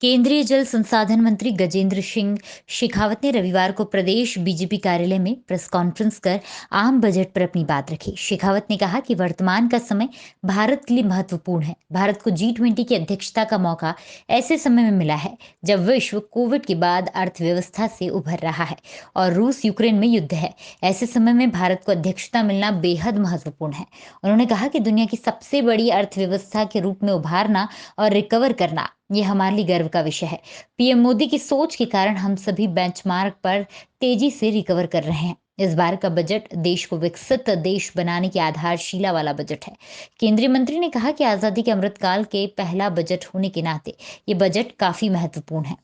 केंद्रीय जल संसाधन मंत्री गजेंद्र सिंह शेखावत ने रविवार को प्रदेश बीजेपी कार्यालय में प्रेस कॉन्फ्रेंस कर आम बजट पर अपनी बात रखी। शेखावत ने कहा कि वर्तमान का समय भारत के लिए महत्वपूर्ण है। भारत को G20 की अध्यक्षता का मौका ऐसे समय में मिला है जब विश्व कोविड के बाद अर्थव्यवस्था से उभर रहा है और रूस यूक्रेन में युद्ध है। ऐसे समय में भारत को अध्यक्षता मिलना बेहद महत्वपूर्ण है। उन्होंने कहा कि दुनिया की सबसे बड़ी अर्थव्यवस्था के रूप में उभारना और रिकवर करना ये हमारे लिए गर्व का विषय है। पीएम मोदी की सोच के कारण हम सभी बेंचमार्क पर तेजी से रिकवर कर रहे हैं। इस बार का बजट देश को विकसित देश बनाने की आधारशिला वाला बजट है। केंद्रीय मंत्री ने कहा कि आजादी के अमृतकाल के पहला बजट होने के नाते ये बजट काफी महत्वपूर्ण है,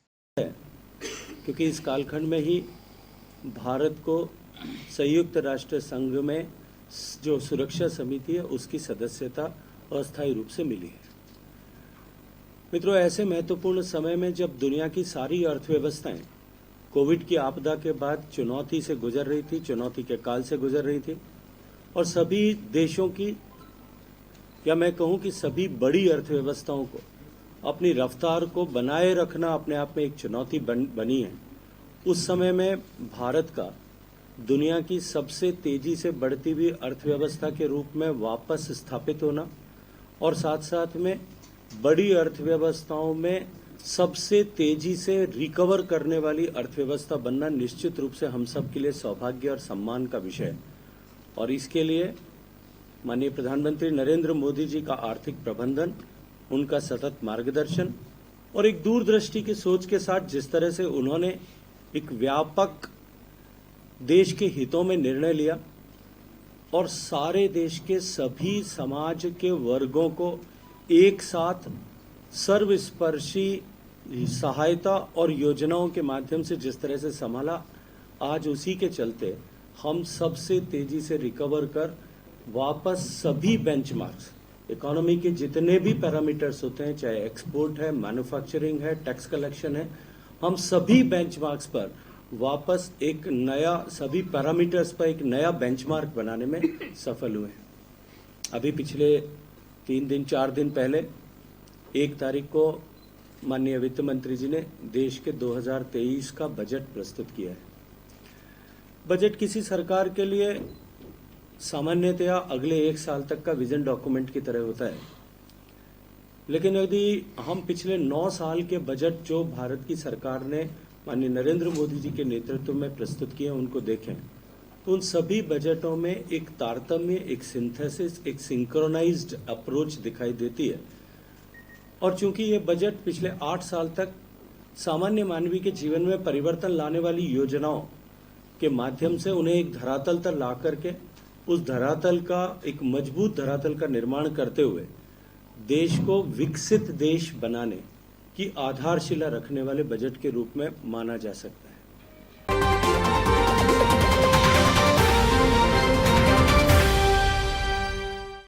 क्योंकि इस कालखंड में ही भारत को संयुक्त राष्ट्र संघ में जो सुरक्षा समिति है उसकी सदस्यता अस्थायी रूप से मिली है। मित्रों, ऐसे महत्वपूर्ण समय में जब दुनिया की सारी अर्थव्यवस्थाएं कोविड की आपदा के बाद चुनौती से गुजर रही थी, चुनौती के काल से गुजर रही थी, और सभी देशों की, या मैं कहूं कि सभी बड़ी अर्थव्यवस्थाओं को अपनी रफ्तार को बनाए रखना अपने आप में एक चुनौती बनी है। उस समय में भारत का दुनिया की सबसे तेजी से बढ़ती हुई अर्थव्यवस्था के रूप में वापस स्थापित होना और साथ साथ में बड़ी अर्थव्यवस्थाओं में सबसे तेजी से रिकवर करने वाली अर्थव्यवस्था बनना निश्चित रूप से हम सब के लिए सौभाग्य और सम्मान का विषय है। और इसके लिए माननीय प्रधानमंत्री नरेंद्र मोदी जी का आर्थिक प्रबंधन, उनका सतत मार्गदर्शन और एक दूरदृष्टि की सोच के साथ जिस तरह से उन्होंने एक व्यापक देश के हितों में निर्णय लिया और सारे देश के सभी समाज के वर्गों को एक साथ सर्वस्पर्शी सहायता और योजनाओं के माध्यम से जिस तरह से संभाला, आज उसी के चलते हम सबसे तेजी से रिकवर कर वापस सभी बेंचमार्क्स, इकोनॉमी के जितने भी पैरामीटर्स होते हैं, चाहे एक्सपोर्ट है, मैन्युफैक्चरिंग है, टैक्स कलेक्शन है, हम सभी बेंचमार्क्स पर वापस एक नया, सभी पैरामीटर्स पर एक नया बेंचमार्क बनाने में सफल हुए। अभी पिछले 4 दिन पहले 1 तारीख को माननीय वित्त मंत्री जी ने देश के 2023 का बजट प्रस्तुत किया है। बजट किसी सरकार के लिए सामान्यतया अगले 1 साल तक का विजन डॉक्यूमेंट की तरह होता है, लेकिन यदि हम पिछले 9 साल के बजट जो भारत की सरकार ने माननीय नरेंद्र मोदी जी के नेतृत्व में प्रस्तुत किए उनको देखें तो उन सभी बजटों में एक तारतम्य, एक सिंथेसिस, एक सिंक्रोनाइज्ड अप्रोच दिखाई देती है। और चूंकि ये बजट पिछले 8 साल तक सामान्य मानवीय के जीवन में परिवर्तन लाने वाली योजनाओं के माध्यम से उन्हें एक धरातल तक ला करके उस धरातल का, एक मजबूत धरातल का निर्माण करते हुए देश को विकसित देश बनाने की आधारशिला रखने वाले बजट के रूप में माना जा सकता है।